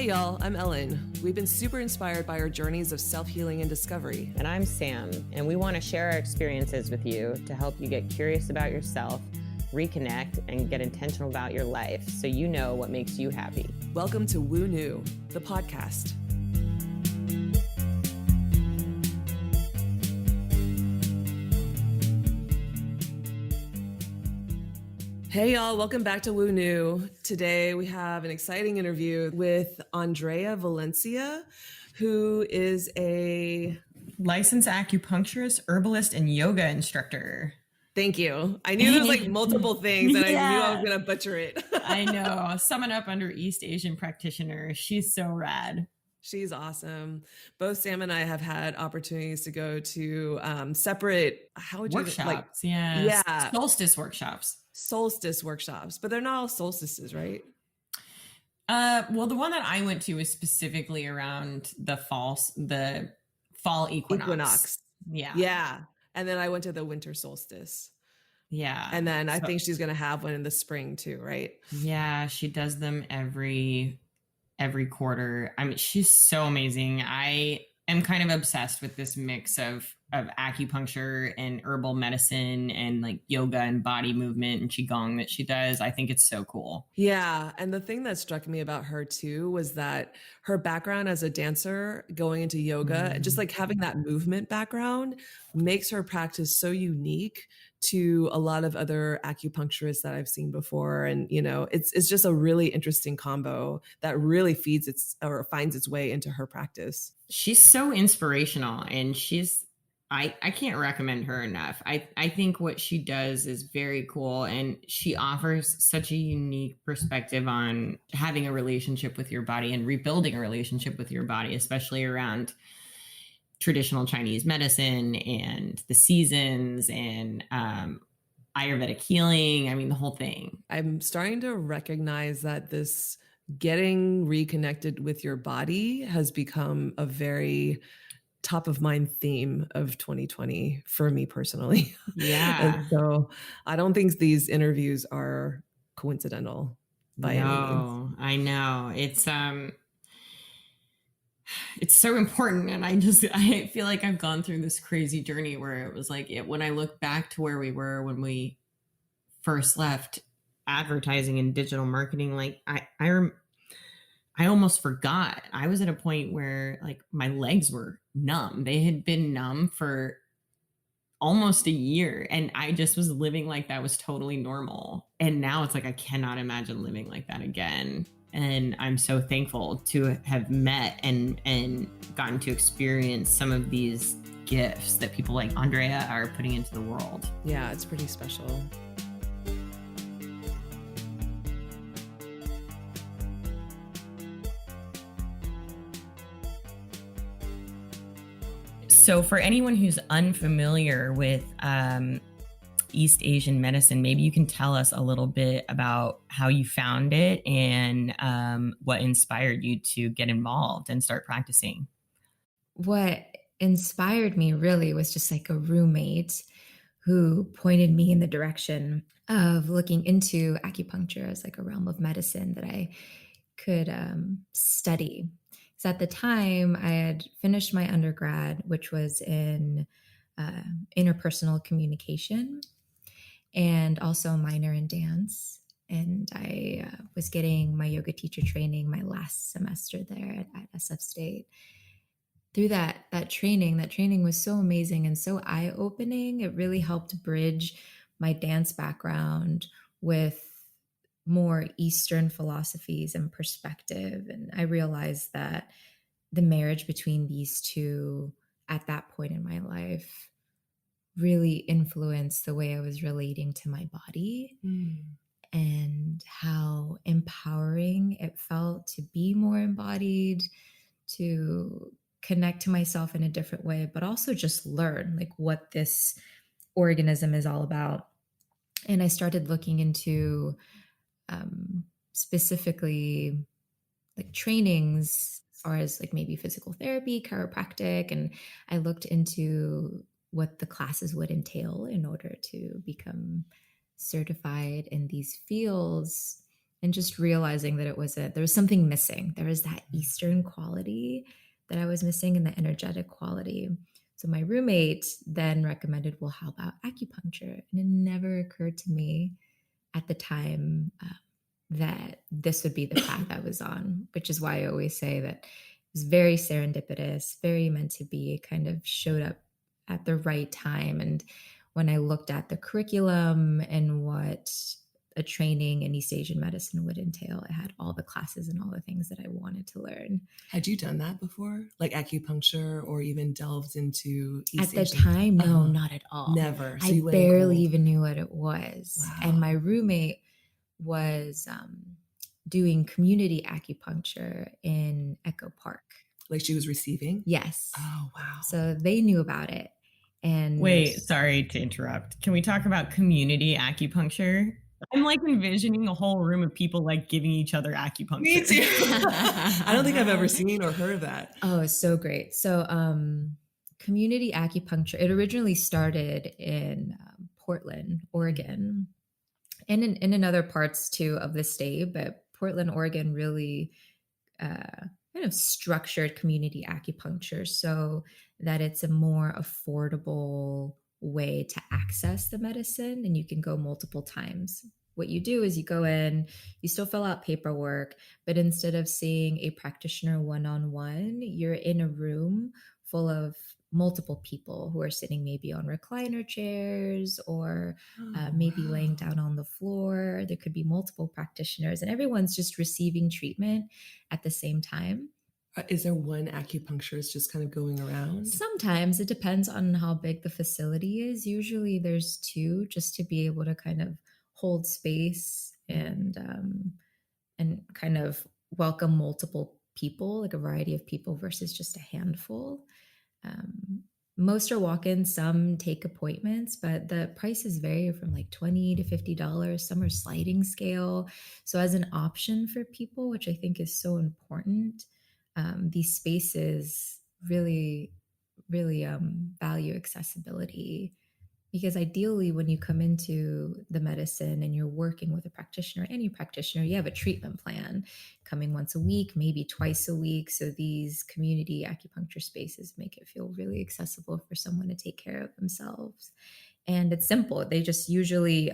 y'all, I'm Ellen. We've been super inspired by our journeys of self-healing and discovery. And I'm Sam, and we want to share our experiences with you to help you get curious about yourself, reconnect, and get intentional about your life so you know what makes you happy. Welcome to Woo New, the podcast. Hey y'all, welcome back to Woo New. Today we have an exciting interview with Andrea Valencia, who is a licensed acupuncturist, herbalist, and yoga instructor. Thank you. I knew there was like multiple things and I knew I was going to butcher it. I know. Summing up under East Asian practitioner. She's so rad. She's awesome. Both Sam and I have had opportunities to go to separate workshops. Solstice workshops, but they're not all solstices, right? Well, the one that I went to was specifically around the fall equinox. Yeah. And then I went to the winter solstice. Yeah. And then I think she's going to have one in the spring too, right? Yeah. She does them every quarter. I mean, she's so amazing. I am kind of obsessed with this mix of acupuncture and herbal medicine and like yoga and body movement and qigong that she does. I think it's so cool. Yeah. And the thing that struck me about her too was that her background as a dancer going into yoga, just like having that movement background makes her practice so unique to a lot of other acupuncturists that I've seen before. And, you know, it's just a really interesting combo that really finds its way into her practice. She's so inspirational and I can't recommend her enough. I think what she does is very cool, and she offers such a unique perspective on having a relationship with your body and rebuilding a relationship with your body, especially around traditional Chinese medicine and the seasons and Ayurvedic healing. I mean, the whole thing. I'm starting to recognize that this getting reconnected with your body has become a very top of mind theme of 2020 for me personally. Yeah. And so I don't think these interviews are coincidental by any means. I know. It's so important. And I feel like I've gone through this crazy journey where it was like, when I look back to where we were when we first left advertising and digital marketing, like I almost forgot. I was at a point where like my legs were numb. They had been numb for almost a year. And I just was living like that was totally normal. And now it's like, I cannot imagine living like that again. And I'm so thankful to have met and gotten to experience some of these gifts that people like Andrea are putting into the world. Yeah, it's pretty special. So for anyone who's unfamiliar with East Asian medicine, maybe you can tell us a little bit about how you found it and what inspired you to get involved and start practicing. What inspired me really was just like a roommate who pointed me in the direction of looking into acupuncture as like a realm of medicine that I could study. So at the time, I had finished my undergrad, which was in interpersonal communication and also a minor in dance. And I was getting my yoga teacher training my last semester there at SF State. Through that training was so amazing and so eye-opening. It really helped bridge my dance background with more Eastern philosophies and perspective. And I realized that the marriage between these two at that point in my life really influenced the way I was relating to my body and how empowering it felt to be more embodied, to connect to myself in a different way, but also just learn like what this organism is all about. And I started looking into specifically like trainings as far as like maybe physical therapy, chiropractic. And I looked into what the classes would entail in order to become certified in these fields. and just realizing that there was something missing. There was that Eastern quality that I was missing and the energetic quality. So my roommate then recommended, well, how about acupuncture? And it never occurred to me at the time that this would be the path I was on, which is why I always say that it was very serendipitous, very meant to be. It kind of showed up at the right time. And when I looked at the curriculum and what a training in East Asian medicine would entail, I had all the classes and all the things that I wanted to learn. Had you done that before? Like acupuncture or even delved into East At the Asian? time, no, not at all. Never. So I you went in barely cold. even knew what it was. Wow. And my roommate was doing community acupuncture in Echo Park. Like she was receiving? Yes. Oh, wow. So they knew about it. And wait, sorry to interrupt. Can we talk about community acupuncture? I'm like envisioning a whole room of people like giving each other acupuncture. Me too. I don't think I've ever seen or heard of that. Oh, it's so great. So community acupuncture, it originally started in Portland, Oregon, and in other parts too of the state, but Portland, Oregon really kind of structured community acupuncture so that it's a more affordable way to access the medicine, and you can go multiple times. What you do is you go in, you still fill out paperwork, but instead of seeing a practitioner one-on-one, you're in a room full of multiple people who are sitting maybe on recliner chairs or maybe laying down on the floor. There could be multiple practitioners, and everyone's just receiving treatment at the same time. Is there one acupuncturist just kind of going around? Sometimes it depends on how big the facility is. Usually there's two, just to be able to kind of hold space and kind of welcome multiple people, like a variety of people versus just a handful. Most are walk-ins, some take appointments, but the prices vary from like $20 to $50. Some are sliding scale. So as an option for people, which I think is so important, these spaces really, really value accessibility, because ideally when you come into the medicine and you're working with a practitioner, any practitioner, you have a treatment plan coming once a week, maybe twice a week. So these community acupuncture spaces make it feel really accessible for someone to take care of themselves. And it's simple. They just usually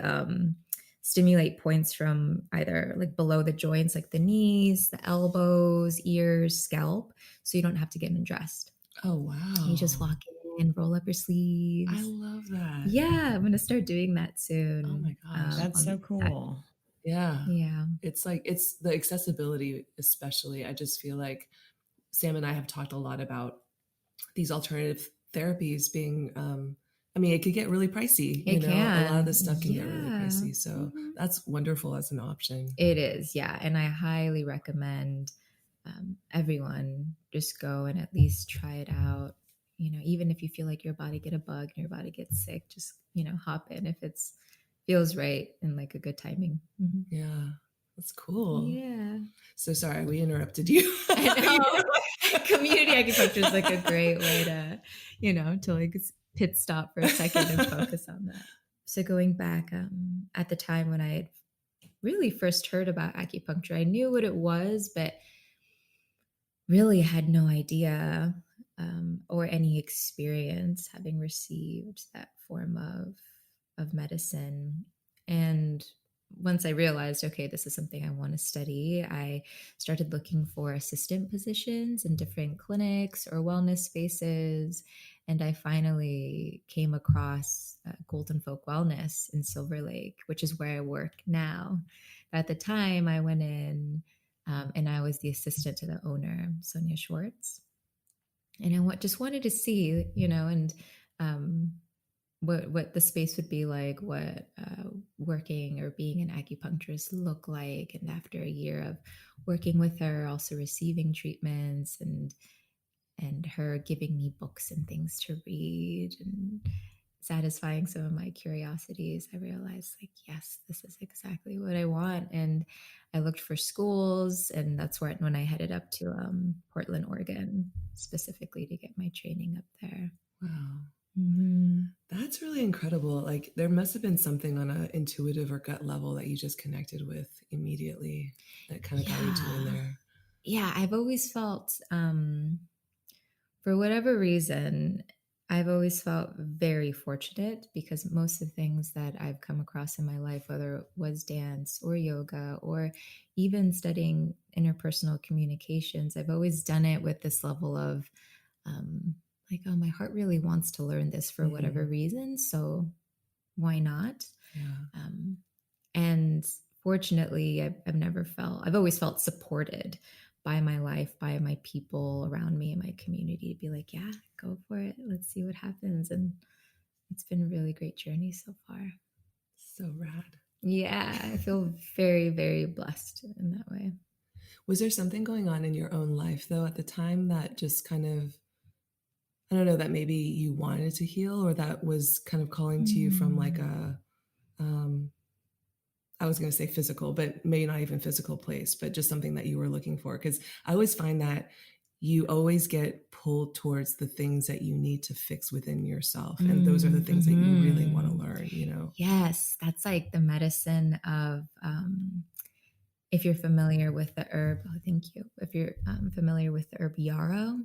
stimulate points from either like below the joints, like the knees, the elbows, ears, scalp. So you don't have to get undressed. Oh, wow. You just walk in, roll up your sleeves. I love that. Yeah, I'm going to start doing that soon. Oh my gosh. That's so cool. Yeah. Yeah. It's like, it's the accessibility, especially. I just feel like Sam and I have talked a lot about these alternative therapies being, I mean, it could get really pricey. It can. A lot of this stuff can get really Yeah. pricey. So that's wonderful as an option. It is. Yeah. And I highly recommend everyone just go and at least try it out. Even if you feel like your body get a bug and your body gets sick, just, hop in if it's feels right and like a good timing. Mm-hmm. Yeah. That's cool. Yeah. So sorry, we interrupted you. I know. Community acupuncture is like a great way to like pit stop for a second and focus on that. So going back at the time when I had really first heard about acupuncture, I knew what it was, but really had no idea or any experience having received that form of medicine. And once I realized, okay, this is something I want to study, I started looking for assistant positions in different clinics or wellness spaces. And I finally came across Golden Folk Wellness in Silver Lake, which is where I work now. At the time, I went in and I was the assistant to the owner, Sonia Schwartz. And I just wanted to see, and what the space would be like, what working or being an acupuncturist look like. And after a year of working with her, also receiving treatments and her giving me books and things to read and satisfying some of my curiosities, I realized like, yes, this is exactly what I want. And I looked for schools, and that's when I headed up to Portland, Oregon, specifically to get my training up there. Wow. That's really incredible. Like there must have been something on an intuitive or gut level that you just connected with immediately that kind of got you tuned there. Yeah, I've always felt, for whatever reason, I've always felt very fortunate because most of the things that I've come across in my life, whether it was dance or yoga or even studying interpersonal communications, I've always done it with this level of like, oh, my heart really wants to learn this for whatever reason. So why not? Yeah. And fortunately, I've always felt supported by my life, by my people around me, and my community to be like, yeah, go for it. Let's see what happens. And it's been a really great journey so far. So rad. Yeah, I feel very, very blessed in that way. Was there something going on in your own life though at the time that just kind of, I don't know, that maybe you wanted to heal or that was kind of calling to you from like a, I was going to say physical, but maybe not even physical place, but just something that you were looking for? Because I always find that you always get pulled towards the things that you need to fix within yourself. And those are the things that you really want to learn, you know? Yes, that's like the medicine of, if you're familiar with the herb, oh, thank you. If you're familiar with the herb yarrow,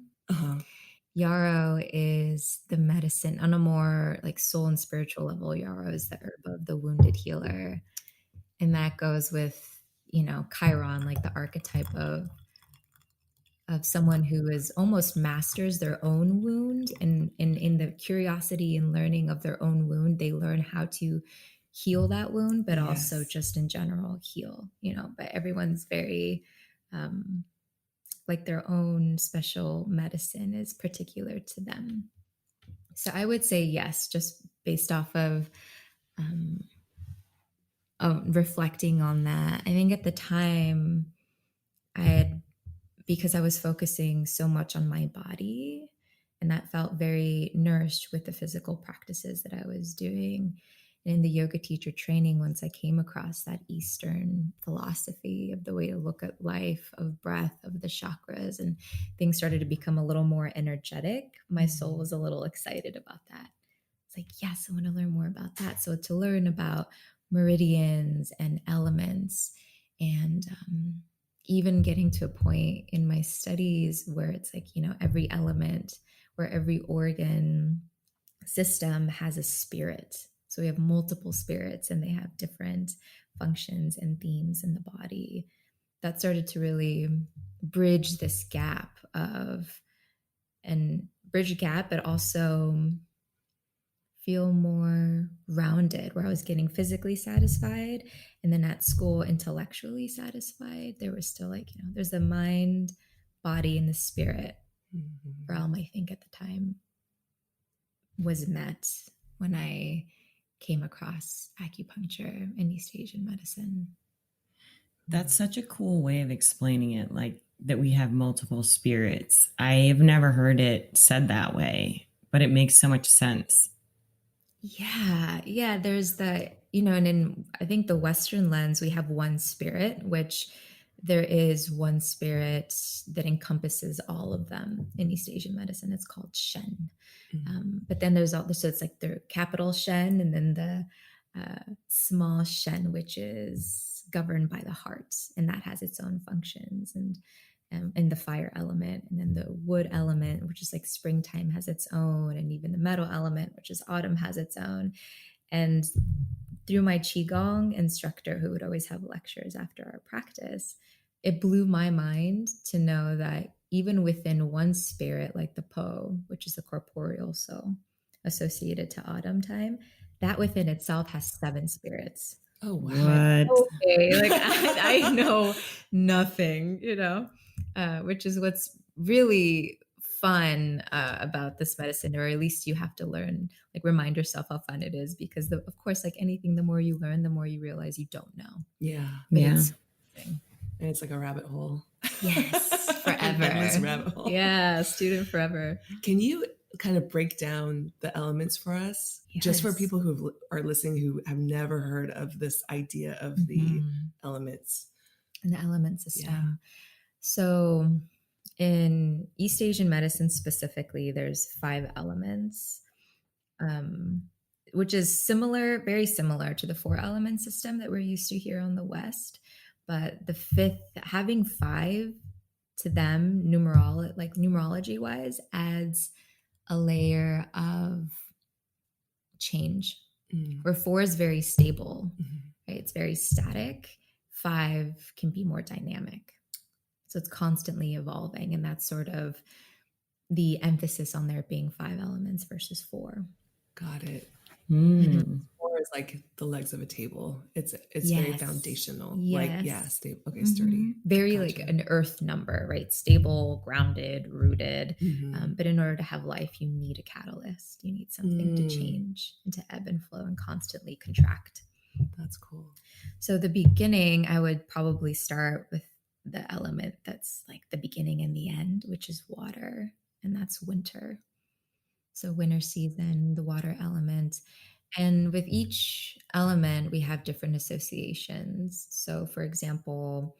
yarrow is the medicine on a more like soul and spiritual level. Yarrow is the herb of the wounded healer. And that goes with, Chiron, like the archetype of someone who is almost masters their own wound. And in the curiosity and learning of their own wound, they learn how to heal that wound, but also just in general heal, but everyone's very, like their own special medicine is particular to them. So I would say yes, just based off of reflecting on that. I think at the time because I was focusing so much on my body, and that felt very nourished with the physical practices that I was doing. And in the yoga teacher training, once I came across that Eastern philosophy of the way to look at life, of breath, of the chakras, and things started to become a little more energetic, my soul was a little excited about that. It's like, yes, I want to learn more about that. So to learn about meridians and elements, and even getting to a point in my studies where it's like, every element, where every organ system has a spirit. So we have multiple spirits and they have different functions and themes in the body. That started to really bridge this gap but also feel more rounded, where I was getting physically satisfied and then at school intellectually satisfied. There was still like, there's the mind, body, and the spirit realm, I think at the time was met when I came across acupuncture and East Asian medicine. That's such a cool way of explaining it, like that we have multiple spirits. I've never heard it said that way, but it makes so much sense. Yeah. There's the, and in, I think the Western lens, we have one spirit, which there is one spirit that encompasses all of them in East Asian medicine. It's called Shen. But then there's also, so it's like the capital Shen and then the small Shen, which is governed by the heart, and that has its own functions, and the fire element, and then the wood element, which is like springtime, has its own, and even the metal element, which is autumn, has its own. And through my Qigong instructor, who would always have lectures after our practice, it blew my mind to know that even within one spirit, like the Po, which is the corporeal soul associated to autumn time, that within itself has 7 spirits. Oh, wow. What? Okay, like I know nothing, which is what's really fun about this medicine, or at least you have to learn, like remind yourself how fun it is, because of course, like anything, the more you learn, the more you realize you don't know. Yeah. And it's like a rabbit hole. Yes, forever. Endless rabbit hole. Yeah, student forever. Can you kind of break down the elements for us? Yes. Just for people who are listening who have never heard of this idea of the elements. And the element system. Yeah. So in East Asian medicine specifically, there's 5 elements. um, which is similar, very similar to the four element system that we're used to here on the West. But the fifth, having five to them, numerology wise, adds a layer of change. Mm. Where four is very stable, Mhm. right? It's very static. Five can be more dynamic. So it's constantly evolving. And that's sort of the emphasis on there being five elements versus four. Got it. Mm. Four is like the legs of a table. It's very Yes. foundational. Yes. Like, yeah, stable. Okay, sturdy. Very Gotcha. like an earth number, right? Stable, grounded, rooted. Mhm. But in order to have life, you need a catalyst. You need something to change and to ebb and flow and constantly contract. That's cool. So the beginning, I would probably start with the element that's like the beginning and the end, which is water, and that's winter. So winter season, the water element. And with each element, we have different associations. So, for example,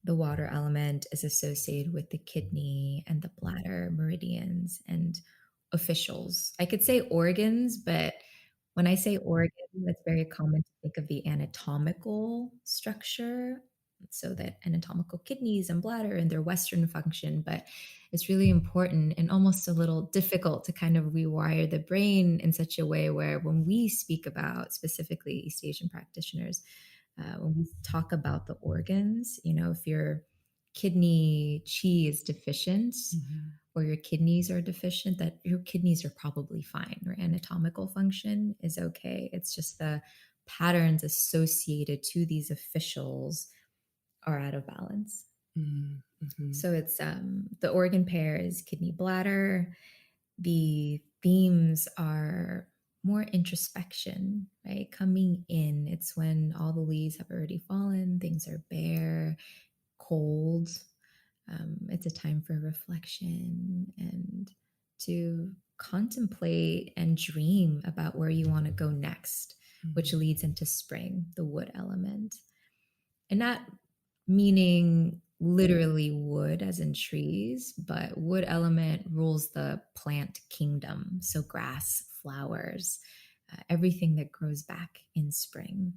the water element is associated with the kidney and the bladder meridians and officials. I could say organs, but when I say organ, it's very common to think of the anatomical structure. So that anatomical kidneys and bladder and their Western function, but it's really important and almost a little difficult to kind of rewire the brain in such a way where when we speak about specifically East Asian practitioners, when we talk about the organs, if your kidney chi is deficient or your kidneys are deficient, that your kidneys are probably fine. Your anatomical function is okay. It's just the patterns associated to these officials are out of balance. Mm-hmm. So it's the organ pair is kidney bladder. The themes are more introspection, right? Coming in. It's when all the leaves have already fallen, things are bare, cold. It's a time for reflection and to contemplate and dream about where you want to go next, which leads into spring, the wood element. And not meaning literally wood as in trees, but wood element rules the plant kingdom. So grass, flowers, everything that grows back in spring.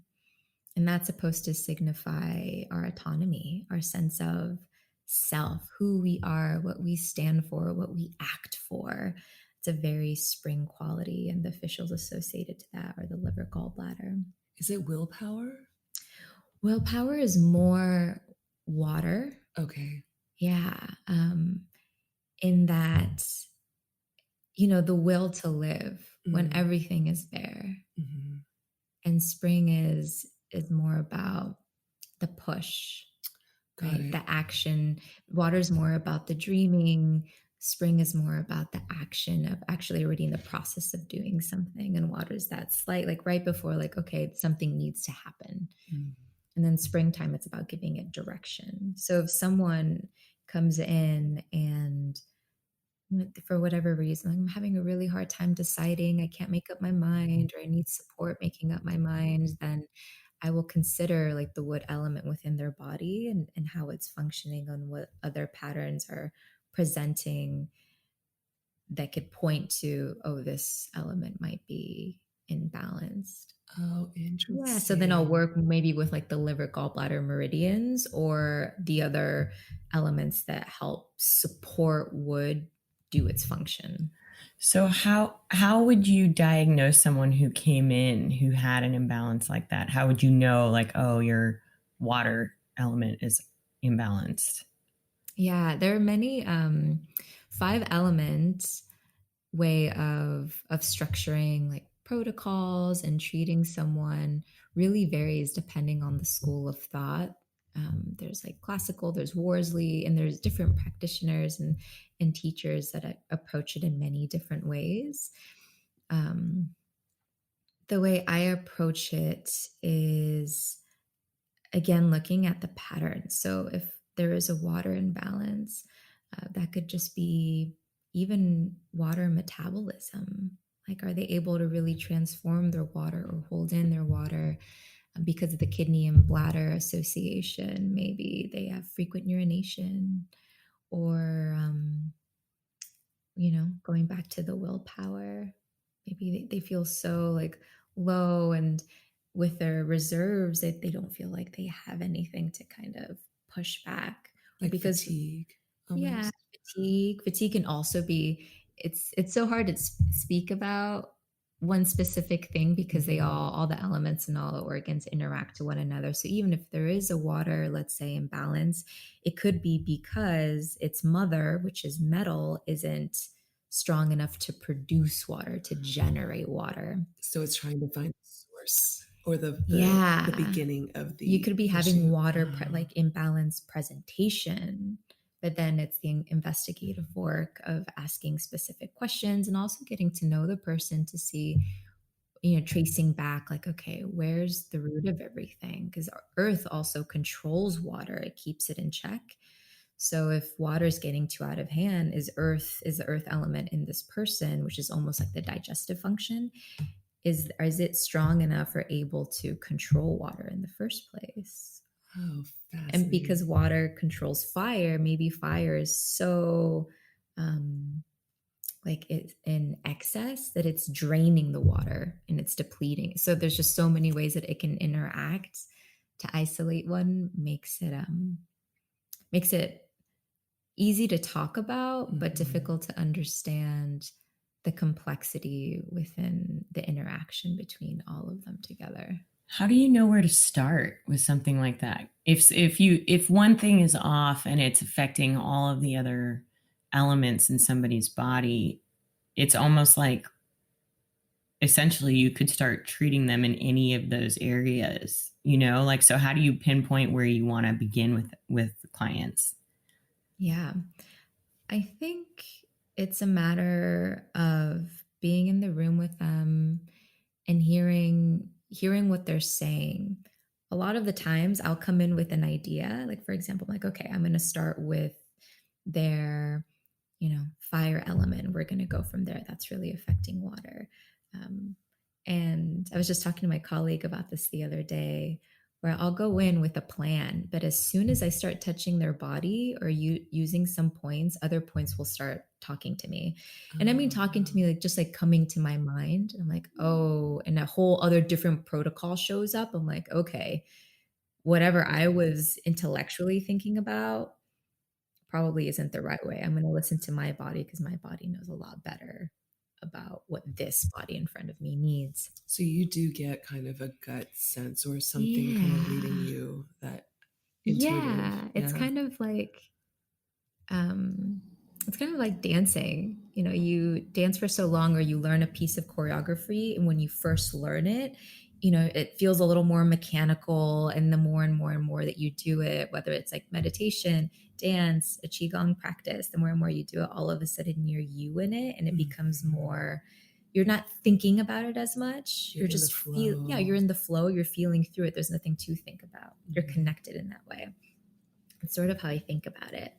And that's supposed to signify our autonomy, our sense of self, who we are, what we stand for, what we act for. It's a very spring quality, and the officials associated to that are the liver, gallbladder. Is it willpower? Willpower is more water. Okay. Yeah. In that, the will to live when everything is there. And spring is more about the push, right? The action. Water's more about the dreaming. Spring is more about the action of actually already in the process of doing something. And water's that slight, like right before, like, okay, something needs to happen. And then springtime, it's about giving it direction. So if someone comes in and for whatever reason, I'm having a really hard time deciding, I can't make up my mind, or I need support making up my mind, then I will consider like the wood element within their body and how it's functioning on what other patterns are presenting that could point to, oh, this element might be imbalanced. Oh, interesting. Yeah, so then I'll work maybe with like the liver, gallbladder, meridians, or the other elements that help support wood do its function. So how would you diagnose someone who came in who had an imbalance like that? How would you know, like, oh, your water element is imbalanced? Yeah, there are many 5-element way of structuring like protocols and treating someone really varies depending on the school of thought. There's like classical, there's Worsley, and there's different practitioners and teachers that approach it in many different ways. The way I approach it is, again, looking at the pattern. So if there is a water imbalance, that could just be even water metabolism. Like, are they able to really transform their water or hold in their water? Because of the kidney and bladder association, maybe they have frequent urination, or, going back to the willpower. maybe they feel so like low, and with their reserves, they don't feel like they have anything to kind of push back. Or Like because fatigue yeah, almost. fatigue can also be, it's so hard to speak about one specific thing because they Mhm. all the elements and all the organs interact to one another. So even if there is a water, let's say, imbalance, it could be because its mother, which is metal, isn't strong enough to produce water, to generate water. So it's trying to find the source or the Yeah. beginning of You the could be having issue. water Oh, like imbalanced presentation, but then it's the investigative work of asking specific questions and also getting to know the person to see, tracing back, like, okay, where's the root of everything? Because earth also controls water, it keeps it in check. So if water is getting too out of hand, is the earth element in this person, which is almost like the digestive function, is it strong enough or able to control water in the first place? oh, And because fascinating. water controls fire, maybe fire is so um like it's in excess that it's draining the water and it's depleting. So there's just so many ways that it can interact. To isolate one makes it easy to talk about, but Mhm. difficult to understand the complexity within the interaction between all of them together. How do you know where to start with something like that? If one thing is off and it's affecting all of the other elements in somebody's body, it's almost like essentially you could start treating them in any of those areas, like, so how do you pinpoint where you want to begin with clients? Yeah. I think it's a matter of being in the room with them and hearing what they're saying. A lot of the times I'll come in with an idea, like for example, I'm like, okay, I'm going to start with their, fire element. We're going to go from there. That's really affecting water. Um, and I was just talking to my colleague about this the other day, where I'll go in with a plan, but as soon as I start touching their body or using some points, other points will start talking to me. And I mean, talking to Oh, me, like just like coming to my mind. I'm like, oh, and a whole other different protocol shows up. I'm like, okay, whatever I was intellectually thinking about probably isn't the right way. I'm going to listen to my body because my body knows a lot better about what this body in front of me needs. so you do get kind of a gut sense or something kind of leading Yeah. you, that intuitive. Yeah. Yeah. Um it's kind of like dancing. You dance for so long or you learn a piece of choreography, and when you first learn it, it feels a little more mechanical, and the more and more and more that you do it, whether it's like meditation, dance, a qigong practice, the more and more you do it, all of a sudden you in it, and it becomes Mhm. more, you're not thinking about it as much. You're You're in the just yeah, you're flow. in the flow, you're feeling through it. There's nothing to think about. You're Mhm. connected in that way. It's sort of how I think about it.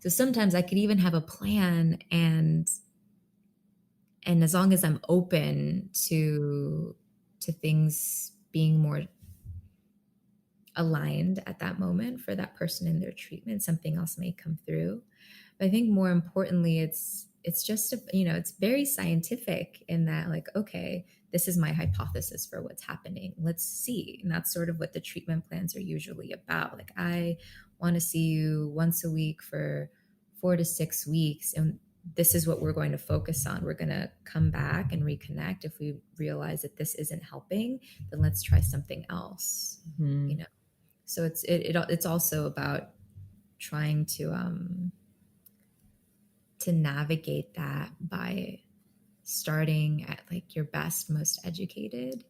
So sometimes I could even have a plan, and as long as I'm open to things being more aligned at that moment for that person in their treatment, something else may come through. But I think more importantly, it's just it's very scientific in that, like, okay, this is my hypothesis for what's happening. Let's see. And that's sort of what the treatment plans are usually about. Like, I want to see you once a week for 4 to 6 weeks, and this is what we're going to focus on. We're going to come back and reconnect. If we realize that this isn't helping, then let's try something else. You Mhm. know. So it's also about trying to navigate that by starting at like your best, most educated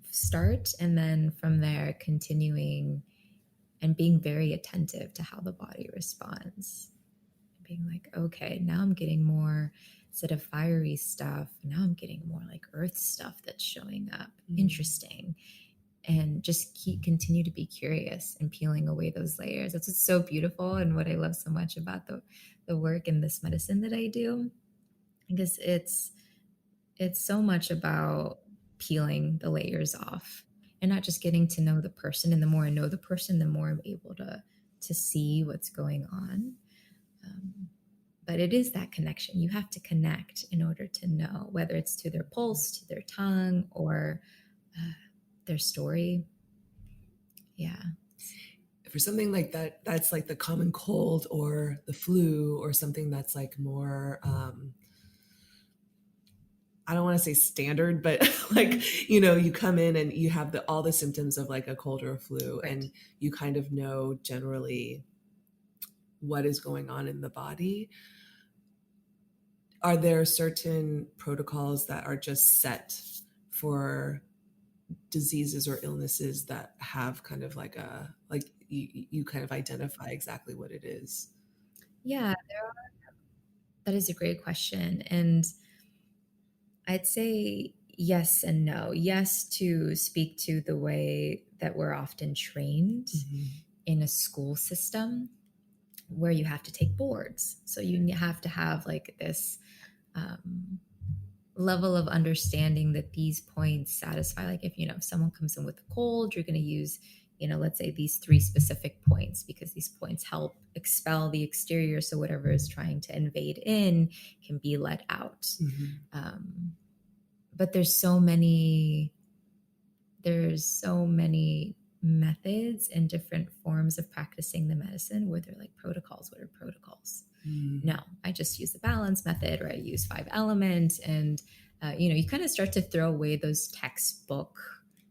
start, and then from there continuing and being very attentive to how the body responds. Being like, okay, now I'm getting more, instead of fiery stuff, now I'm getting more like earth stuff that's showing up. Mm. Interesting. And just continue to be curious and peeling away those layers. That's what's so beautiful and what I love so much about the work in this medicine that I do. Because it's so much about peeling the layers off and not just getting to know the person. And the more I know the person, the more I'm able to see what's going on. Um, But it is that connection. You have to connect in order to know, whether it's to their pulse, to their tongue, or their story. Yeah. For something like that, that's like the common cold or the flu, or something that's like more, I don't want to say standard, but like, you know, you come in and you have all the symptoms of like a cold or a flu, Right. and you kind of know generally what is going on in the body. Are there certain protocols that are just set for diseases or illnesses that have kind of like you kind of identify exactly what it is? Yeah, that is a great question. And I'd say yes and no. Yes, to speak to the way that we're often trained in a school system where you have to take boards. So you have to have like this level of understanding that these points satisfy. Like if, if someone comes in with a cold, you're going to use, let's say these 3 specific points, because these points help expel the exterior. So whatever is trying to invade in can be let out. But there's so many methods and different forms of practicing the medicine where they're like protocols. What are protocols? No, I just use the balance method, or I use 5 elements. And, you kind of start to throw away those textbook,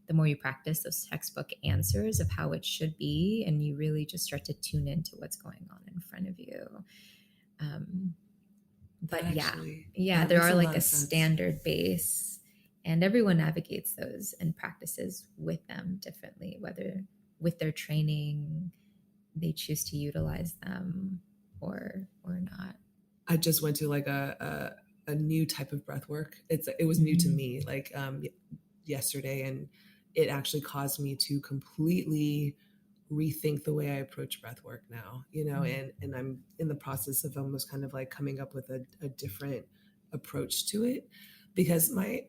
the more you practice those textbook answers of how it should be. And you really just start to tune into what's going on in front of you. But yeah, there are like a standard base, and everyone navigates those and practices with them differently, whether with their training they choose to utilize them or not. I just went to like a new type of breath work. It was new to me, like yesterday, and it actually caused me to completely rethink the way I approach breath work now, and I'm in the process of almost kind of like coming up with a different approach to it, because I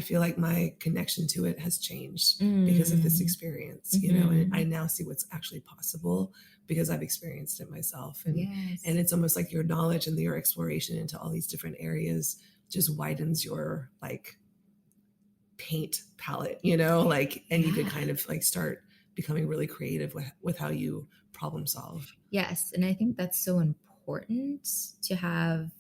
feel like my connection to it has changed because of this experience, and I now see what's actually possible because I've experienced it myself. And and it's almost like your knowledge and your exploration into all these different areas just widens your like paint palette, and you could kind of like start becoming really creative with how you problem solve. Yes. And I think that's so important to have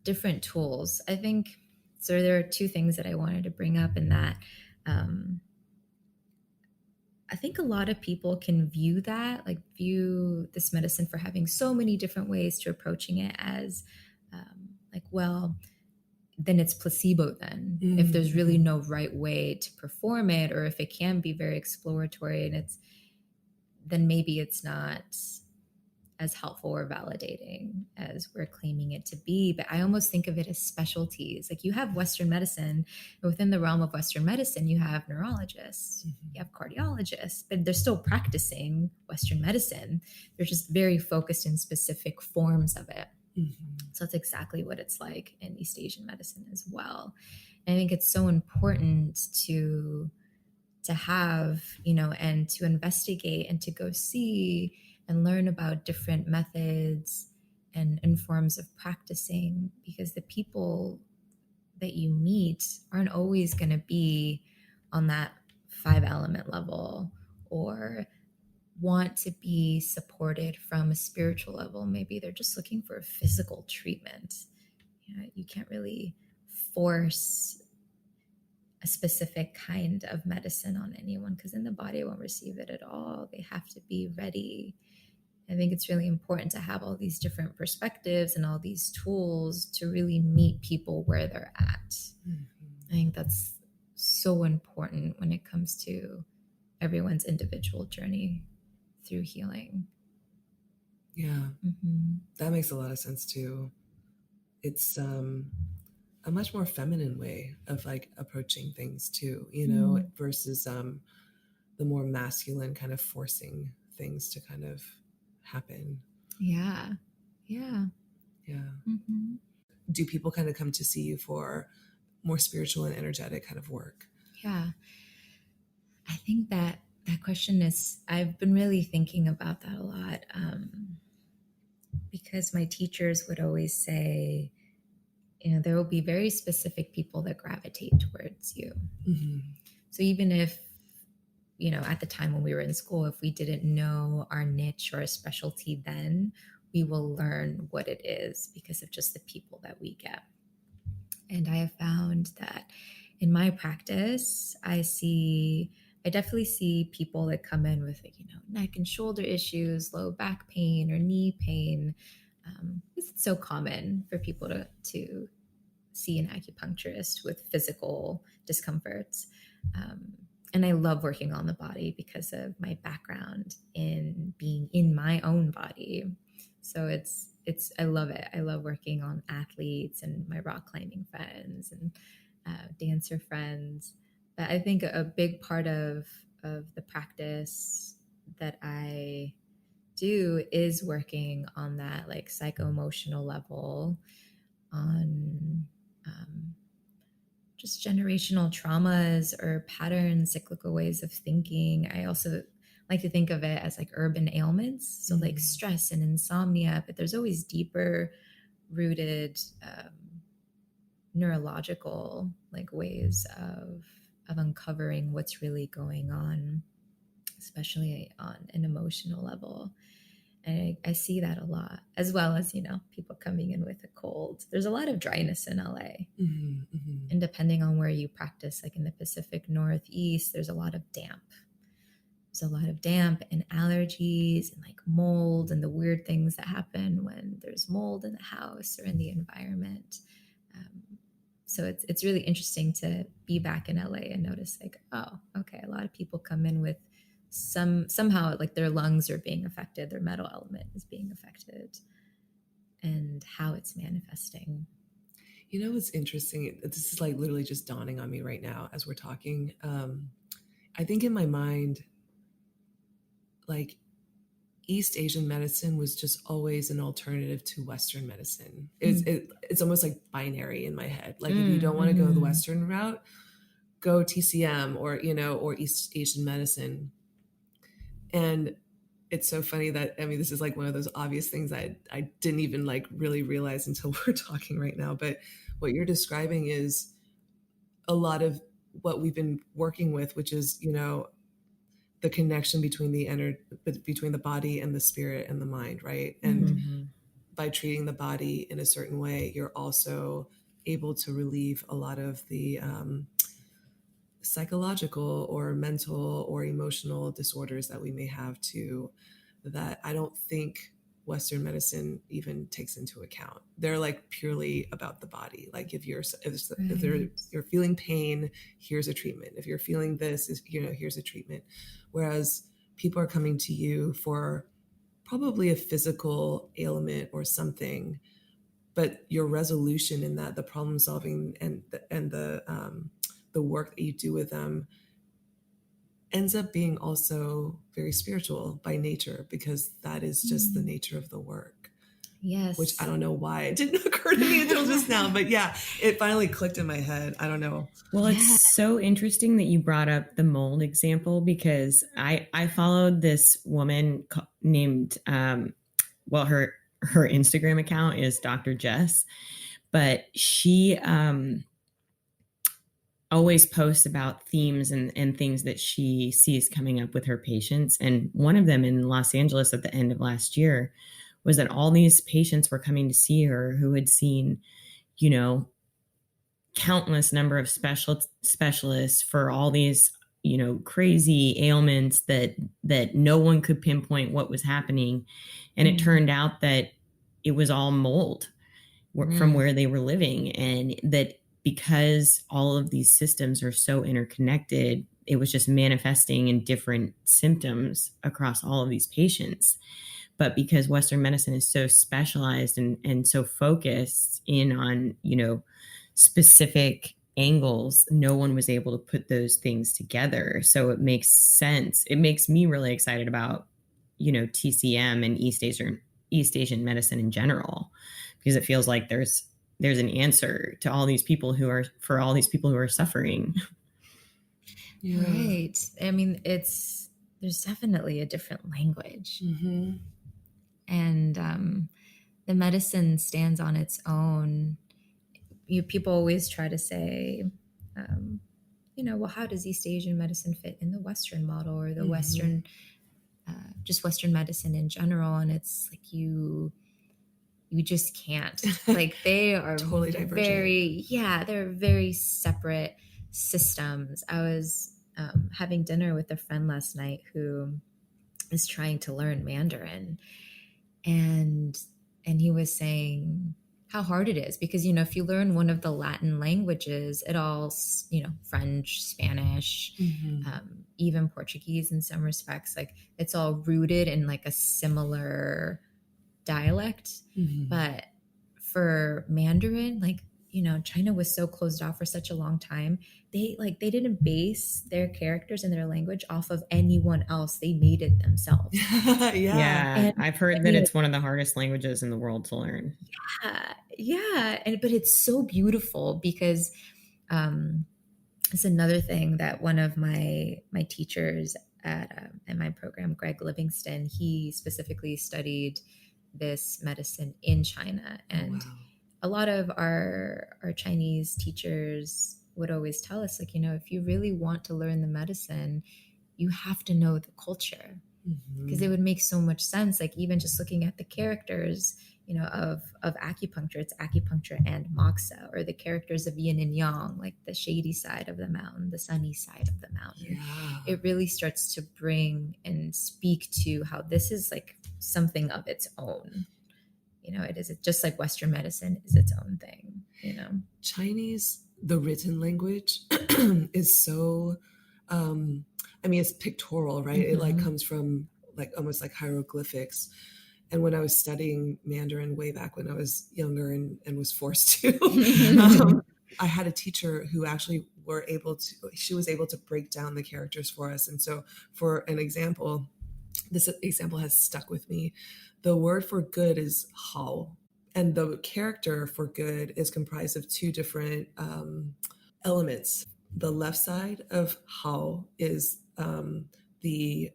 different tools. I think so. There are 2 things that I wanted to bring up in that. I think a lot of people can view this medicine for having so many different ways to approaching it as well, then it's placebo then. If there's really no right way to perform it, or if it can be very exploratory, and then maybe it's not as helpful or validating as we're claiming it to be. But I almost think of it as specialties. Like you have Western medicine, and within the realm of Western medicine, you have neurologists, you have cardiologists, but they're still practicing Western medicine. They're just very focused in specific forms of it. So that's exactly what it's like in East Asian medicine as well. And I think it's so important to have, and to investigate and to go see and learn about different methods and forms of practicing, because the people that you meet aren't always going to be on that 5 element level or want to be supported from a spiritual level. Maybe they're just looking for a physical treatment. You can't really force a specific kind of medicine on anyone, because then the body won't receive it at all. They have to be ready. I think it's really important to have all these different perspectives and all these tools to really meet people where they're at. I think that's so important when it comes to everyone's individual journey through healing. Yeah, that makes a lot of sense too. It's a much more feminine way of like approaching things too, versus the more masculine kind of forcing things to kind of happen. Yeah. Do people kind of come to see you for more spiritual and energetic kind of work? Yeah, I think that question I've been really thinking about that a lot. because my teachers would always say, there will be very specific people that gravitate towards you. Mm-hmm. So even if, at the time when we were in school, if we didn't know our niche or a specialty, then we will learn what it is because of just the people that we get. And I have found that in my practice, I definitely see people that come in with neck and shoulder issues, low back pain or knee pain. It's so common for people to see an acupuncturist with physical discomforts. And I love working on the body because of my background in being in my own body. So I love it. I love working on athletes and my rock climbing friends and dancer friends. But I think a big part of the practice that I do is working on that like psycho-emotional level, on just generational traumas or patterns, cyclical ways of thinking. I also like to think of it as like urban ailments. So like stress and insomnia, but there's always deeper rooted neurological like ways of uncovering what's really going on, especially on an emotional level. And I see that a lot, as well as, people coming in with a cold. There's a lot of dryness in LA. Mm-hmm. Mm-hmm. And depending on where you practice, like in the Pacific Northeast, there's a lot of damp. There's a lot of damp and allergies and like mold and the weird things that happen when there's mold in the house or in the environment. So it's really interesting to be back in LA and notice like, oh, okay, a lot of people come in with somehow like their lungs are being affected, their metal element is being affected, and how it's manifesting. What's interesting? This is like literally just dawning on me right now as we're talking. I think in my mind, like East Asian medicine was just always an alternative to Western medicine. It's almost like binary in my head. Like if you don't want to go the Western route, go TCM or East Asian medicine. And it's so funny that, this is like one of those obvious things I didn't even like really realize until we're talking right now. But what you're describing is a lot of what we've been working with, which is, the connection between between the body and the spirit and the mind, right? And by treating the body in a certain way, you're also able to relieve a lot of the psychological or mental or emotional disorders that we may have too, that I don't think Western medicine even takes into account. They're like purely about the body. Like if you're feeling pain, here's a treatment. If you're feeling this, here's a treatment. Whereas people are coming to you for probably a physical ailment or something, but your resolution in that, the problem solving and the work that you do with them ends up being also very spiritual by nature, because that is just the nature of the work. Yes. Which I don't know why it didn't occur to me until just now, but yeah, it finally clicked in my head. I don't know. Well, it's so interesting that you brought up the mold example, because I followed this woman named, her Instagram account is Dr. Jess, but she, always posts about themes and things that she sees coming up with her patients. And one of them in Los Angeles at the end of last year was that all these patients were coming to see her who had seen, countless number of specialists for all these, crazy ailments that no one could pinpoint what was happening. And it turned out that it was all mold from where they were living, and that because all of these systems are so interconnected, it was just manifesting in different symptoms across all of these patients. But because Western medicine is so specialized and so focused in on, specific angles, no one was able to put those things together. So it makes sense. It makes me really excited about, TCM and East Asian medicine in general, because it feels like there's an answer to all these people who are suffering. Yeah. Right. There's definitely a different language. Mm-hmm. And the medicine stands on its own. People always try to say, well, how does East Asian medicine fit in the Western model or the Western, just Western medicine in general? And it's like, you just can't. Like, they are Totally divergent. they're very separate systems. I was having dinner with a friend last night who is trying to learn Mandarin, and he was saying how hard it is because, if you learn one of the Latin languages, it all, French, Spanish, even Portuguese in some respects, like it's all rooted in like a similar dialect. But for Mandarin, like, China was so closed off for such a long time. They didn't base their characters and their language off of anyone else. They made it themselves. Yeah. And I've heard that it's one of the hardest languages in the world to learn. Yeah. But it's so beautiful because it's another thing that one of my teachers at my program, Greg Livingston, he specifically studied this medicine in China. And a lot of our Chinese teachers would always tell us, like, if you really want to learn the medicine, you have to know the culture, because it would make so much sense. Like, even just looking at the characters, of acupuncture, it's acupuncture and moxa, or the characters of yin and yang, like the shady side of the mountain, the sunny side of the mountain. It really starts to bring and speak to how this is like something of its own. It is just like Western medicine is its own thing. Chinese, the written language is so, it's pictorial, right? It like comes from like almost like hieroglyphics. And when I was studying Mandarin way back when I was younger and was forced to, I had a teacher who actually she was able to break down the characters for us. And so for an example, this example has stuck with me. The word for good is hao, and the character for good is comprised of two different elements. The left side of hao is the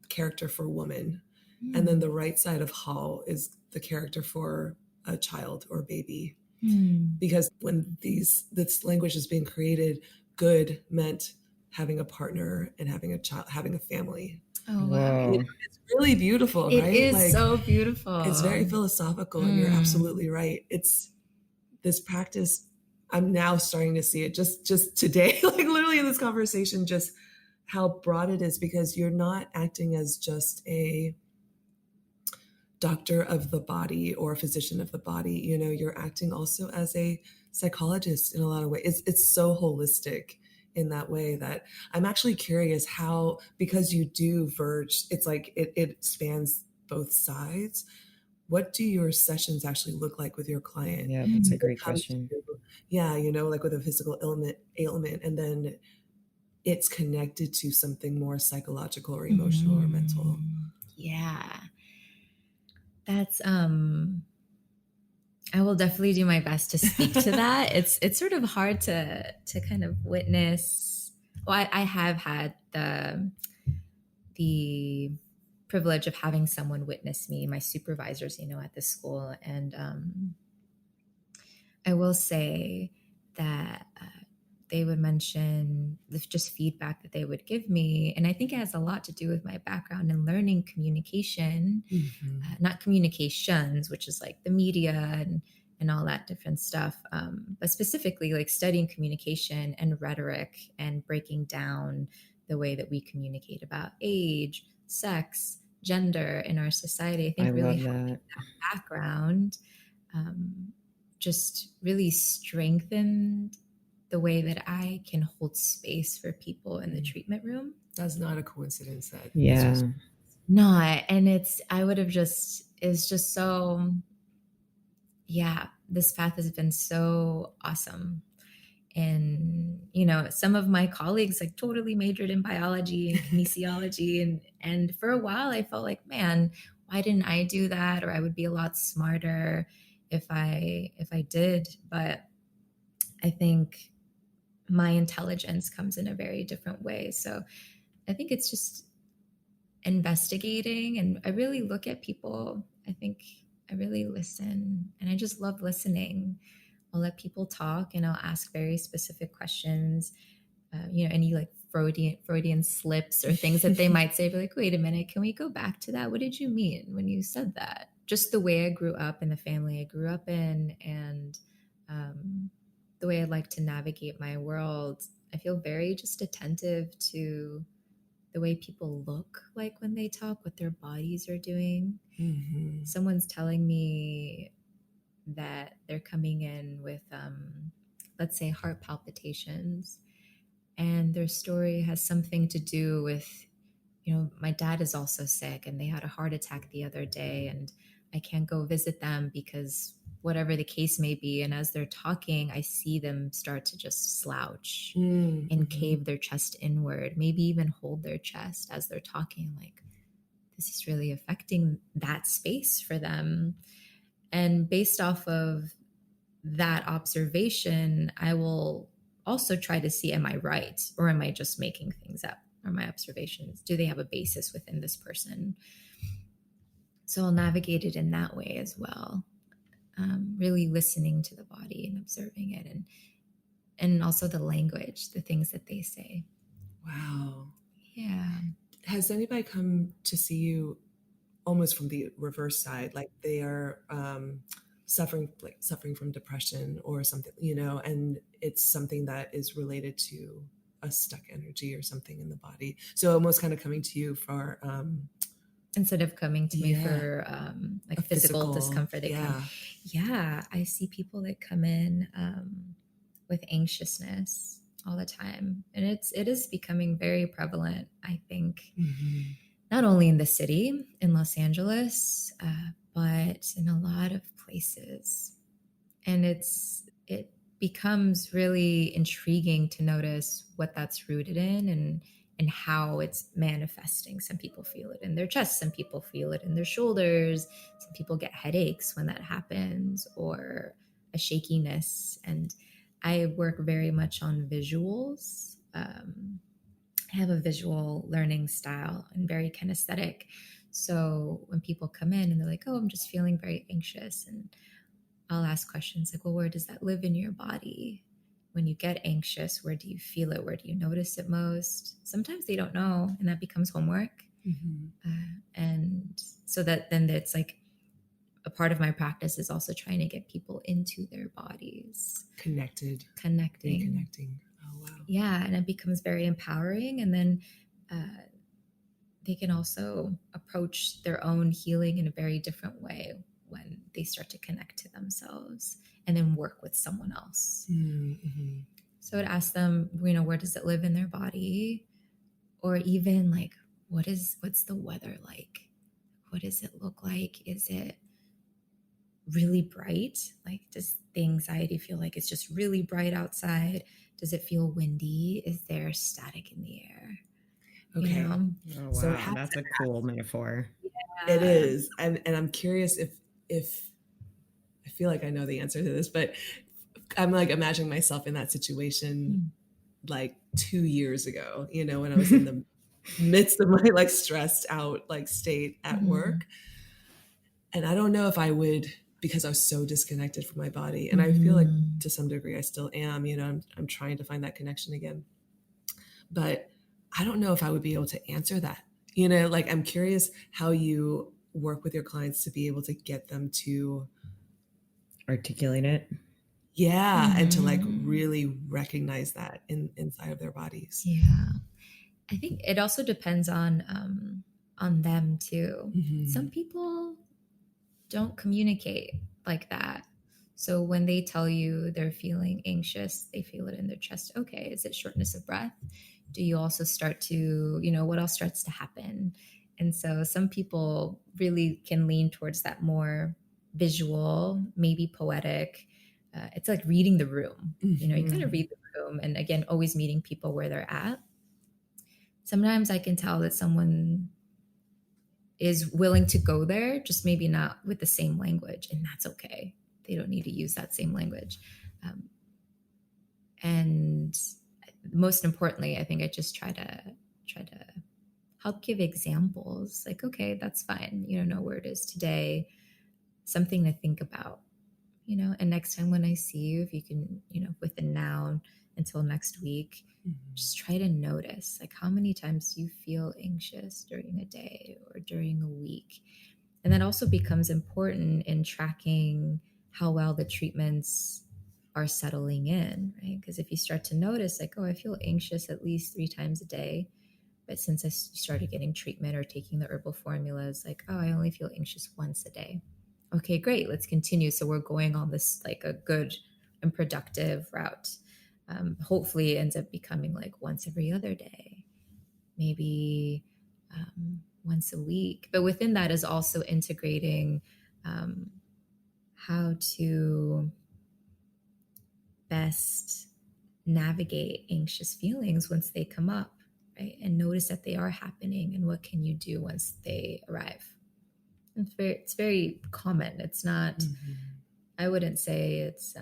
character for woman, and then the right side of hao is the character for a child or baby. Because when this language is being created, good meant having a partner and having a child, having a family. Oh, wow. It's really beautiful, right? It is so beautiful. It's very philosophical, and you're absolutely right. It's this practice. I'm now starting to see it just today, like literally in this conversation, just how broad it is, because you're not acting as just a doctor of the body or a physician of the body. You're acting also as a psychologist in a lot of ways. It's so holistic in that way that I'm actually curious how, because you do verge, it's like it spans both sides. What do your sessions actually look like with your client? Yeah, that's a great question. Like with a physical ailment, and then it's connected to something more psychological or emotional or mental. Yeah. That's I will definitely do my best to speak to that. It's sort of hard to kind of witness. Well, I have had the privilege of having someone witness me, my supervisors, at the school. And I will say that they would mention just feedback that they would give me. And I think it has a lot to do with my background in learning communication, not communications, which is like the media and all that different stuff. But specifically like studying communication and rhetoric and breaking down the way that we communicate about age, sex, gender in our society. I think really having that background just really strengthened the way that I can hold space for people in the treatment room. That's not a coincidence. Not. And it's just so, this path has been so awesome. And, some of my colleagues like totally majored in biology and kinesiology. And for a while I felt like, man, why didn't I do that? Or I would be a lot smarter if I did. But I think my intelligence comes in a very different way. So I think it's just investigating. And I really look at people, I think I really listen, and I just love listening. I'll let people talk, and I'll ask very specific questions. Any like Freudian slips or things that they might say, like, wait a minute, can we go back to that? What did you mean when you said that? Just the way I grew up and the family I grew up in, and the way I like to navigate my world, I feel very just attentive to the way people look like when they talk, what their bodies are doing. Mm-hmm. Someone's telling me that they're coming in with, let's say, heart palpitations, and their story has something to do with, my dad is also sick and they had a heart attack the other day, and I can't go visit them because whatever the case may be. And as they're talking, I see them start to just slouch and cave their chest inward, maybe even hold their chest as they're talking. Like, this is really affecting that space for them. And based off of that observation, I will also try to see, am I right? Or am I just making things up? Are my observations, do they have a basis within this person? So I'll navigate it in that way as well. Really listening to the body and observing it, and also the language, the things that they say. Wow. Yeah. Has anybody come to see you almost from the reverse side, like they are suffering from depression or something, and it's something that is related to a stuck energy or something in the body? So almost kind of coming to you for instead of coming to me for like physical discomfort, they come. Yeah, I see people that come in with anxiousness all the time, and it is becoming very prevalent, I think, not only in the city, in Los Angeles, but in a lot of places. And it becomes really intriguing to notice what that's rooted in, and how it's manifesting. Some people feel it in their chest, some people feel it in their shoulders, some people get headaches when that happens, or a shakiness. And I work very much on visuals. I have a visual learning style and very kinesthetic. So when people come in and they're like, oh, I'm just feeling very anxious, and I'll ask questions like, well, where does that live in your body? When you get anxious, where do you feel it? Where do you notice it most? Sometimes they don't know, and that becomes homework. And so that then it's like a part of my practice is also trying to get people into their bodies. Connecting. Oh, wow. Yeah, and it becomes very empowering. And then they can also approach their own healing in a very different way when they start to connect to themselves and then work with someone else. So I'd ask them, where does it live in their body? Or even like, what's the weather like? What does it look like? Is it really bright? Like, does the anxiety feel like it's just really bright outside? Does it feel windy? Is there static in the air? Okay. Oh, wow. So that's a cool metaphor. It is. And I'm curious if I feel like I know the answer to this, but I'm like imagining myself in that situation like 2 years ago, when I was in the midst of my like stressed out like state at work. And I don't know if I would, because I was so disconnected from my body. And I feel like to some degree I still am, I'm trying to find that connection again. But I don't know if I would be able to answer that. Like I'm curious how you work with your clients to be able to get them to articulate it. Yeah. And to like really recognize that inside of their bodies. Yeah. I think it also depends on them too. Some people don't communicate like that. So when they tell you they're feeling anxious, they feel it in their chest. Okay, is it shortness of breath? Do you also start to, what else starts to happen? And so some people really can lean towards that more visual, maybe poetic. It's like reading the room. You kind of read the room. And again, always meeting people where they're at. Sometimes I can tell that someone is willing to go there, just maybe not with the same language, and that's okay. They don't need to use that same language. And most importantly, I think I just try to help give examples. Like, okay, that's fine. You don't know where it is today. something to think about, and next time when I see you, if you can, within now until next week, just try to notice, like, how many times do you feel anxious during a day or during a week? And that also becomes important in tracking how well the treatments are settling in, right? Because if you start to notice, like, oh, I feel anxious at least 3 times a day, but since I started getting treatment or taking the herbal formulas, like, oh, I only feel anxious once a day. Okay, great. Let's continue. So we're going on this, like, a good and productive route. Hopefully it ends up becoming like once every other day, maybe once a week. But within that is also integrating how to best navigate anxious feelings once they come up, right? And notice that they are happening, and what can you do once they arrive. It's very common. It's not, I wouldn't say it's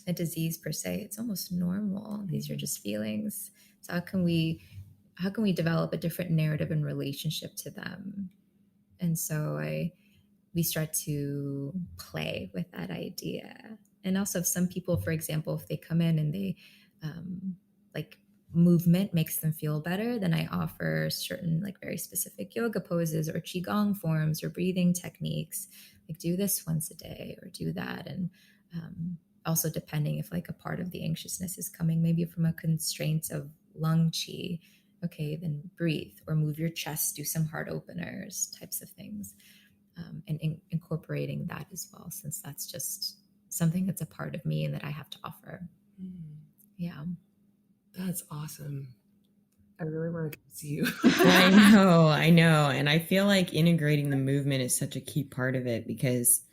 a disease per se. It's almost normal. These are just feelings. So how can we develop a different narrative and relationship to them? And so we start to play with that idea. And also, if some people, for example, if they come in and they like, movement makes them feel better, then I offer certain, like, very specific yoga poses or qigong forms or breathing techniques, like, do this once a day or do that. And also, depending if, like, a part of the anxiousness is coming maybe from a constraint of lung qi, okay, then breathe or move your chest, do some heart openers, types of things. And incorporating that as well, since that's just something that's a part of me and that I have to offer. Yeah. That's awesome. I really want to come see you. I know. And I feel like integrating the movement is such a key part of it, because,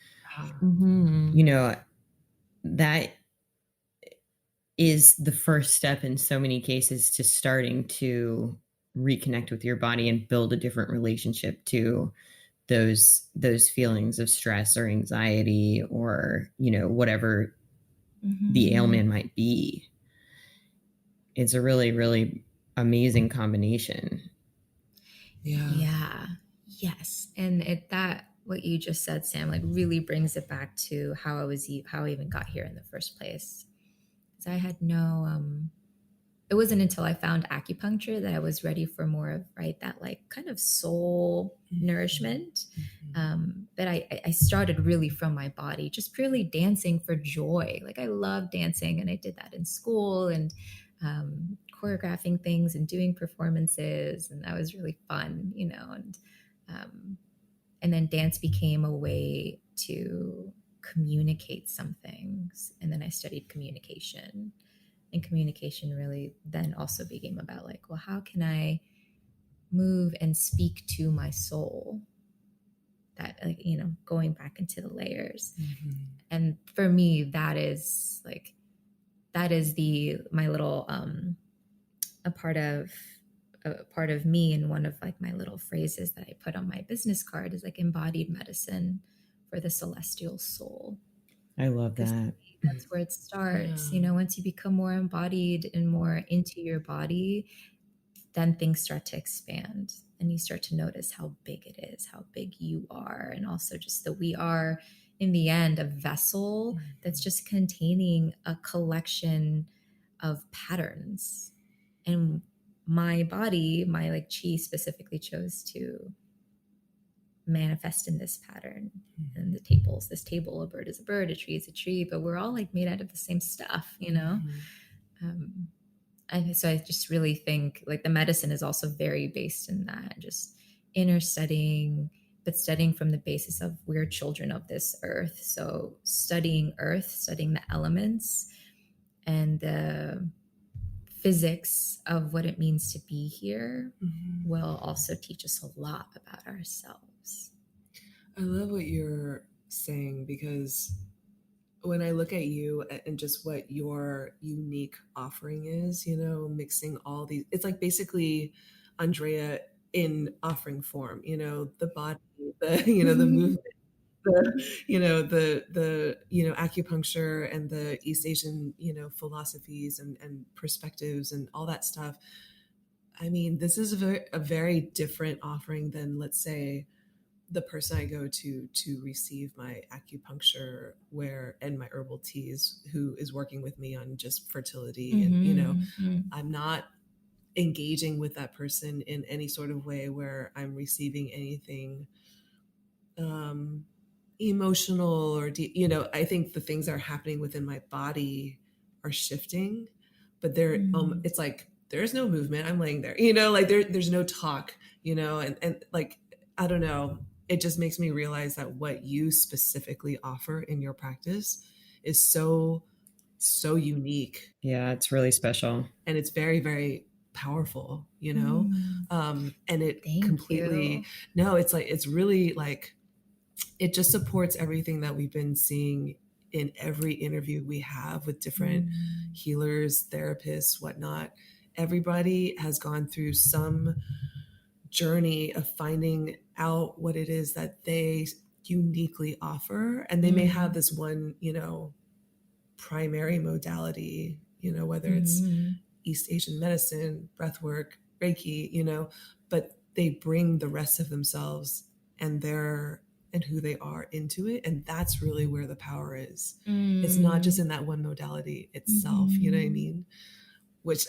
that is the first step in so many cases to starting to reconnect with your body and build a different relationship to those feelings of stress or anxiety or, whatever the ailment might be. It's a really, really amazing combination. Yeah. Yes. And what you just said, Sam, like, really brings it back to how I even got here in the first place. Because I had it wasn't until I found acupuncture that I was ready for more of, right, that, like, kind of soul nourishment. But I started really from my body, just purely dancing for joy. Like, I love dancing, and I did that in school, and choreographing things and doing performances, and that was really fun, and then dance became a way to communicate some things, and then I studied communication. And communication really then also became about, like, well, how can I move and speak to my soul? That, like, going back into the layers. And for me, that is my little a part of me, and one of, like, my little phrases that I put on my business card is, like, embodied medicine for the celestial soul. I love that. That's where it starts. Once you become more embodied and more into your body, then things start to expand, and you start to notice how big it is, how big you are. And also just that we are, in the end, a vessel that's just containing a collection of patterns. And my body, my, like, chi specifically chose to manifest in this pattern. And this table, a bird is a bird, a tree is a tree, but we're all, like, made out of the same stuff, and so I just really think, like, the medicine is also very based in that, just inner studying, but studying from the basis of we're children of this earth. So studying earth, studying the elements and the physics of what it means to be here will also teach us a lot about ourselves. I love what you're saying, because when I look at you and just what your unique offering is, mixing all these, it's like basically Andrea in offering form, the body, the movement, the acupuncture and the East Asian, philosophies and perspectives and all that stuff. I mean, this is a very different offering than, let's say, the person I go to receive my acupuncture and my herbal teas, who is working with me on just fertility. And, you know, I'm not engaging with that person in any sort of way where I'm receiving anything emotional or you know, I think the things that are happening within my body are shifting, but it's like there's no movement. I'm laying there, you know, like there's no talk, you know, and like, I don't know, it just makes me realize that what you specifically offer in your practice is so unique. Yeah, it's really special. And it's very, very powerful, you know? And it completely, no, it's like, it's really like, it just supports everything that we've been seeing in every interview we have with different healers, therapists, whatnot. Everybody has gone through some journey of finding out what it is that they uniquely offer. And they may have this one, you know, primary modality, you know, whether it's East Asian medicine, breath work, Reiki, you know, but they bring the rest of themselves and who they are into it. And that's really where the power is. It's not just in that one modality itself, you know what I mean? Which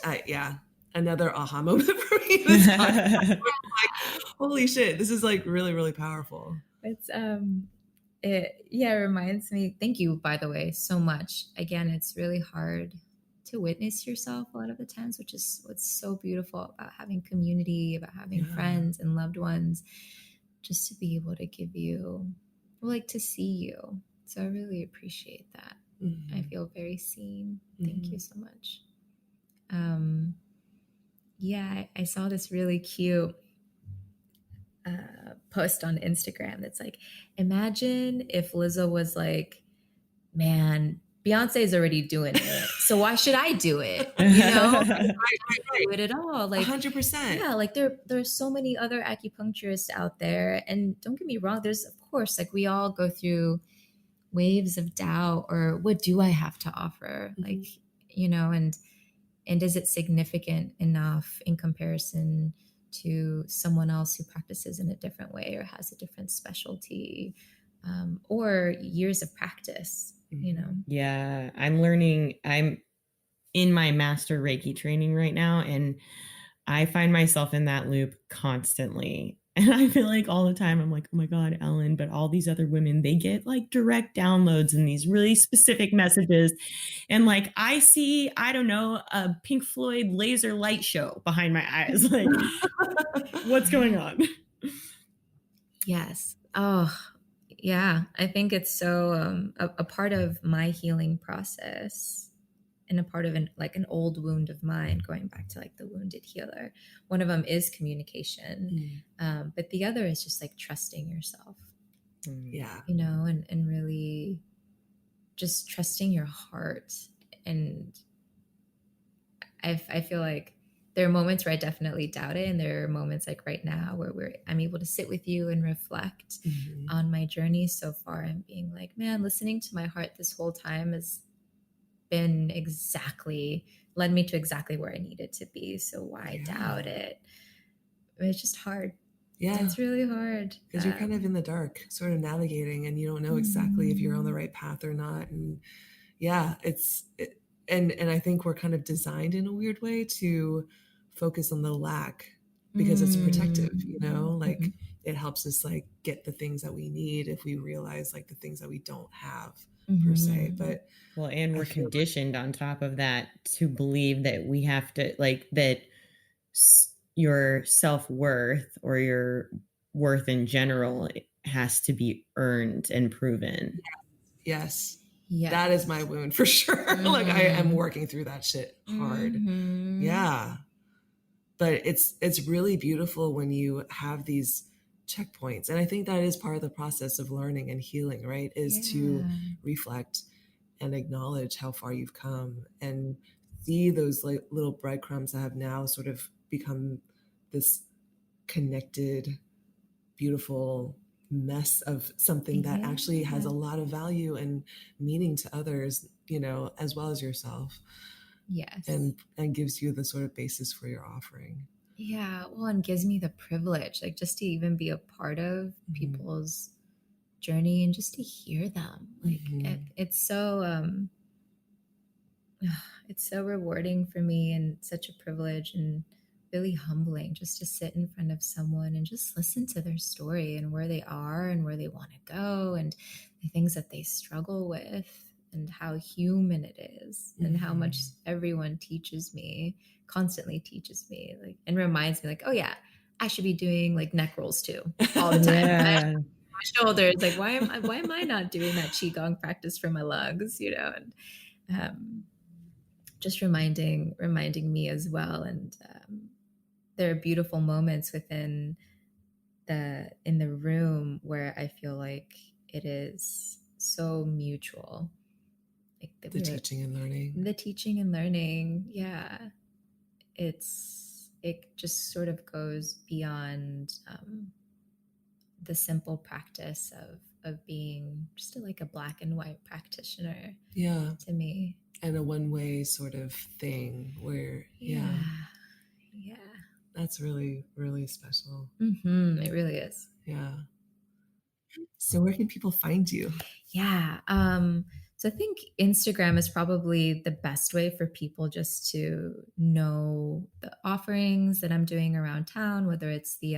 another aha moment for me. This like, holy shit, this is like really, really powerful. It's it reminds me, thank you, by the way, so much. Again, it's really hard to witness yourself a lot of the times, which is what's so beautiful about having community, about having friends and loved ones, just to be able to give you, like, to see you. So I really appreciate that. I feel very seen. Thank you so much. I saw this really cute post on Instagram that's like, imagine if Lizzo was like, man, Beyonce's already doing it, so why should I do it? You know, do it at all. Like 100%. Yeah, like there's so many other acupuncturists out there, and don't get me wrong, there's, of course, like we all go through waves of doubt, or what do I have to offer? Like, you know, and is it significant enough in comparison to someone else who practices in a different way or has a different specialty, or years of practice, you know? Yeah, I'm in my master Reiki training right now, and I find myself in that loop constantly. And I feel like all the time I'm like, oh my God, Ellen, but all these other women, they get like direct downloads and these really specific messages. And like, I see, I don't know, a Pink Floyd laser light show behind my eyes. Like, what's going on? Yes. Oh, yeah. I think it's so a part of my healing process, and a part of an old wound of mine, going back to like the wounded healer. One of them is communication, but the other is just like trusting yourself. Yeah. You know, and really just trusting your heart. And I feel like there are moments where I definitely doubt it, and there are moments like right now where I'm able to sit with you and reflect on my journey so far, and being like, man, listening to my heart this whole time has been led me to exactly where I needed to be. So why doubt it? It's just hard. Yeah, it's really hard because you're kind of in the dark, sort of navigating, and you don't know exactly if you're on the right path or not. And and I think we're kind of designed in a weird way to focus on the lack, because it's protective, you know, like it helps us like get the things that we need if we realize like the things that we don't have per se. But and we're conditioned on top of that to believe that we have to, like, that your self-worth or your worth in general has to be earned and proven. Yes. That is my wound for sure. Like I am working through that shit hard. Yeah. But it's really beautiful when you have these checkpoints. And I think that is part of the process of learning and healing, right? Is to reflect and acknowledge how far you've come, and see those like little breadcrumbs that have now sort of become this connected, beautiful mess of something that actually has a lot of value and meaning to others, you know, as well as yourself. Yes. And gives you the sort of basis for your offering. Yeah, well, and gives me the privilege, like just to even be a part of people's journey and just to hear them. Like it's so it's so rewarding for me and such a privilege and really humbling just to sit in front of someone and just listen to their story and where they are and where they want to go and the things that they struggle with and how human it is and how much everyone constantly teaches me, like, and reminds me like, oh yeah, I should be doing like neck rolls too all the time. Yeah. My shoulders, like why am I not doing that qigong practice for my lungs, and just reminding me as well. And there are beautiful moments in the room where I feel like it is so mutual, like the teaching and learning. Yeah, it just sort of goes beyond the simple practice of being just like a black and white practitioner. Yeah, to me. And a one-way sort of thing where yeah, that's really, really special. It really is. Yeah. So where can people find you? Yeah. So I think Instagram is probably the best way for people just to know the offerings that I'm doing around town, whether it's the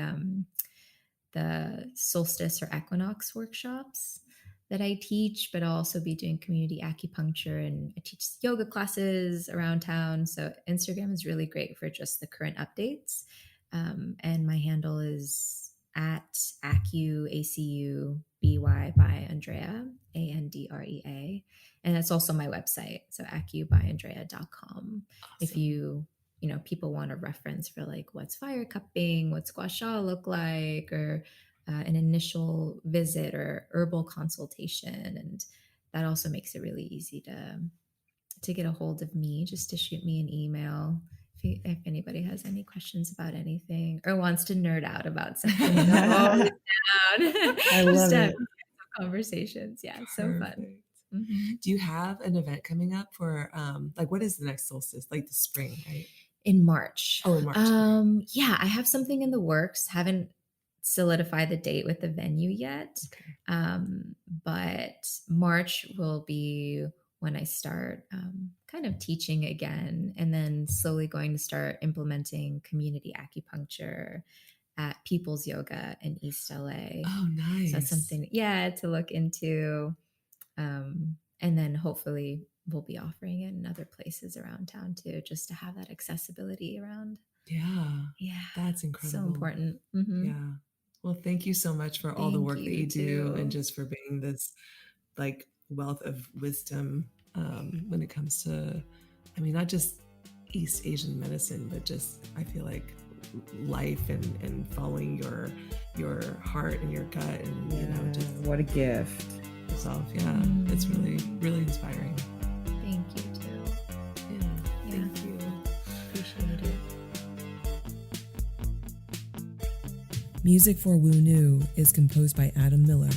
solstice or equinox workshops that I teach, but I'll also be doing community acupuncture, and I teach yoga classes around town. So Instagram is really great for just the current updates. And my handle is at ACU BY by Andrea, Andrea. And it's also my website. So acubyandrea.com. Awesome. If people want a reference for like what's fire cupping, what's gua sha look like, or an initial visit or herbal consultation. And that also makes it really easy to get a hold of me, just to shoot me an email if anybody has any questions about anything or wants to nerd out about something. I love it. Conversations. Yeah, it's so fun. Do you have an event coming up for like what is the next solstice? Like the spring, right? In March. Oh, in March. Yeah, I have something in the works. Haven't solidified the date with the venue yet. Okay. But March will be when I start kind of teaching again, and then slowly going to start implementing community acupuncture at People's Yoga in East LA. Oh, nice. So that's something, to look into. And then hopefully we'll be offering it in other places around town too, just to have that accessibility around. Yeah. That's incredible. So important. Yeah. Well, thank you so much for all the work that you do and just for being this like wealth of wisdom when it comes to, I mean, not just East Asian medicine, but just, I feel like life and following your heart and your gut and, just what a gift. Yourself. Yeah. It's really, really inspiring. Thank you too. Yeah. Thank you. Appreciate it. Music for Woo Nu is composed by Adam Miller.